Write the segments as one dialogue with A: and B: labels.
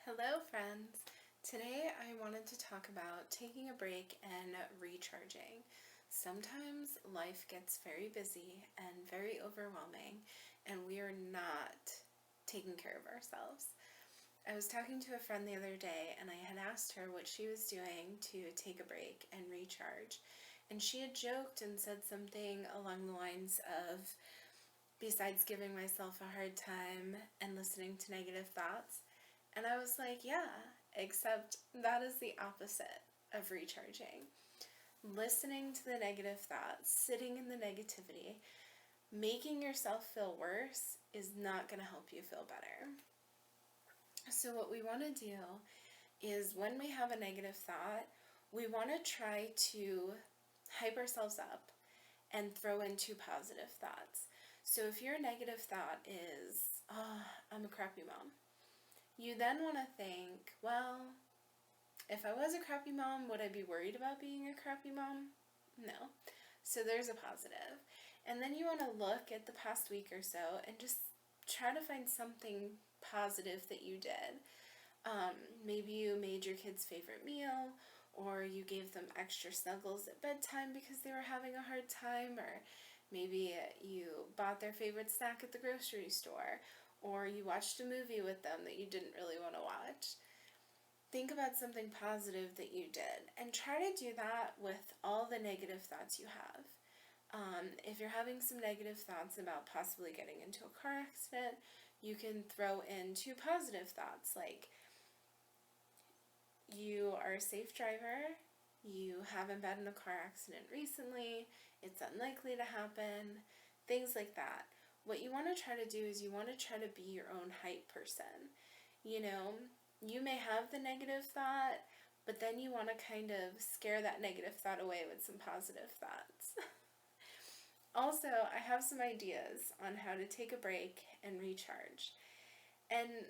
A: Hello, friends. Today I wanted to talk about taking a break and recharging. Sometimes life gets very busy and very overwhelming, and we are not taking care of ourselves. I was talking to a friend the other day, and I had asked her what she was doing to take a break and recharge. And she had joked and said something along the lines of, besides giving myself a hard time and listening to negative thoughts. And I was like, yeah, except that is the opposite of recharging. Listening to the negative thoughts, sitting in the negativity, making yourself feel worse is not going to help you feel better. So, what we want to do is when we have a negative thought, we want to try to hype ourselves up and throw in two positive thoughts. So, if your negative thought is, oh, I'm a crappy mom, you then want to think, well, if I was a crappy mom, would I be worried about being a crappy mom? No. So there's a positive. And then you want to look at the past week or so and just try to find something positive that you did. Maybe you made your kids' favorite meal, or you gave them extra snuggles at bedtime because they were having a hard time, or maybe you bought their favorite snack at the grocery store, or you watched a movie with them that you didn't really want to watch. Think about something positive that you did and try to do that with all the negative thoughts you have. If you're having some negative thoughts about possibly getting into a car accident, you can throw in two positive thoughts like, you are a safe driver, you haven't been in a car accident recently, it's unlikely to happen, things like that. What you want to try to do is you want to try to be your own hype person. You know, you may have the negative thought, but then you want to kind of scare that negative thought away with some positive thoughts. Also, I have some ideas on how to take a break and recharge. And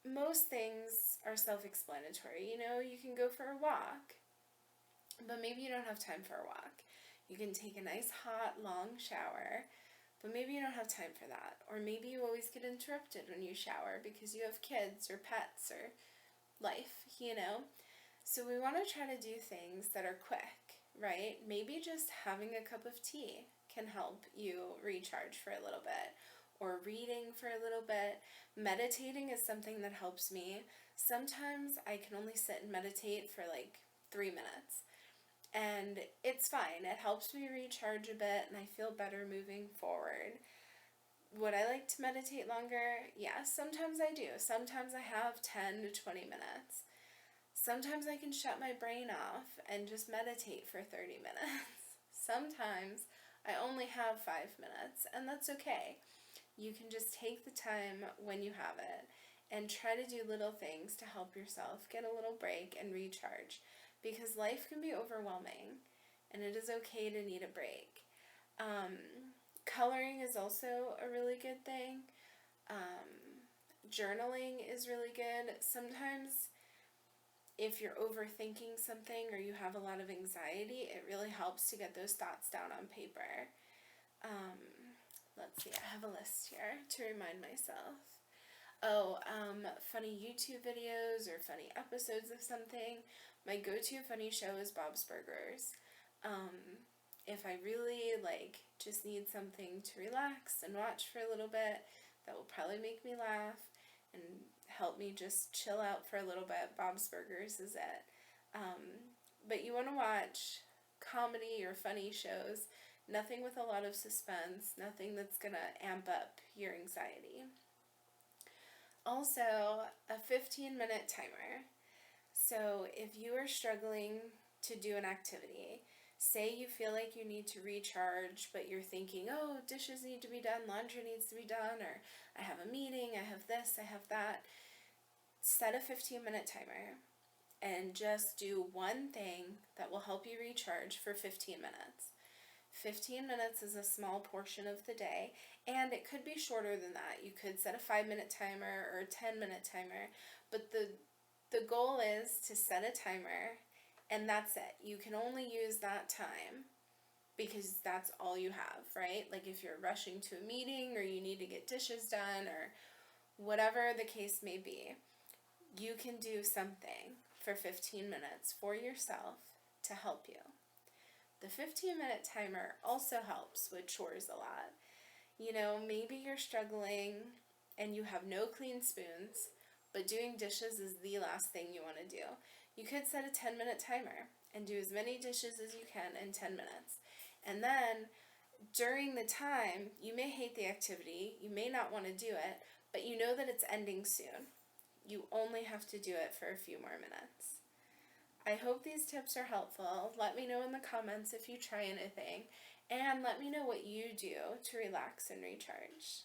A: most things are self-explanatory. You know, you can go for a walk, but maybe you don't have time for a walk. You can take a nice, hot, long shower, but maybe you don't have time for that. Or maybe you always get interrupted when you shower because you have kids or pets or life, you know? So we want to try to do things that are quick, right? Maybe just having a cup of tea can help you recharge for a little bit, or reading for a little bit. Meditating is something that helps me. Sometimes I can only sit and meditate for like 3 minutes, and it's fine. It helps me recharge a bit and I feel better moving forward. Would I like to meditate longer? Yes, sometimes I do. Sometimes I have 10 to 20 minutes. Sometimes I can shut my brain off and just meditate for 30 minutes. Sometimes I only have 5 minutes, and that's okay. You can just take the time when you have it and try to do little things to help yourself get a little break and recharge, because life can be overwhelming and it is okay to need a break. Coloring is also a really good thing. Journaling is really good. Sometimes if you're overthinking something or you have a lot of anxiety, it really helps to get those thoughts down on paper. Let's see, I have a list here to remind myself. Funny YouTube videos or funny episodes of something. My go-to funny show is Bob's Burgers. If I really just need something to relax and watch for a little bit, that will probably make me laugh and help me just chill out for a little bit. Bob's Burgers is it. But you want to watch comedy or funny shows, nothing with a lot of suspense, nothing that's going to amp up your anxiety. Also, a 15-minute timer. So if you are struggling to do an activity, say you feel like you need to recharge, but you're thinking, oh, dishes need to be done, laundry needs to be done, or I have a meeting, I have this, I have that. Set a 15-minute timer and just do one thing that will help you recharge for 15 minutes. 15 minutes is a small portion of the day, and it could be shorter than that. You could set a 5-minute timer or a 10-minute timer, but the goal is to set a timer, and that's it. You can only use that time because that's all you have, right? Like if you're rushing to a meeting or you need to get dishes done or whatever the case may be. you can do something for 15 minutes for yourself to help you. The 15-minute timer also helps with chores a lot. You know, maybe you're struggling and you have no clean spoons, but doing dishes is the last thing you want to do. You could set a 10-minute timer and do as many dishes as you can in 10 minutes. And then during the time, you may hate the activity, you may not want to do it, but you know that it's ending soon. You only have to do it for a few more minutes. I hope these tips are helpful. Let me know in the comments if you try anything, and let me know what you do to relax and recharge.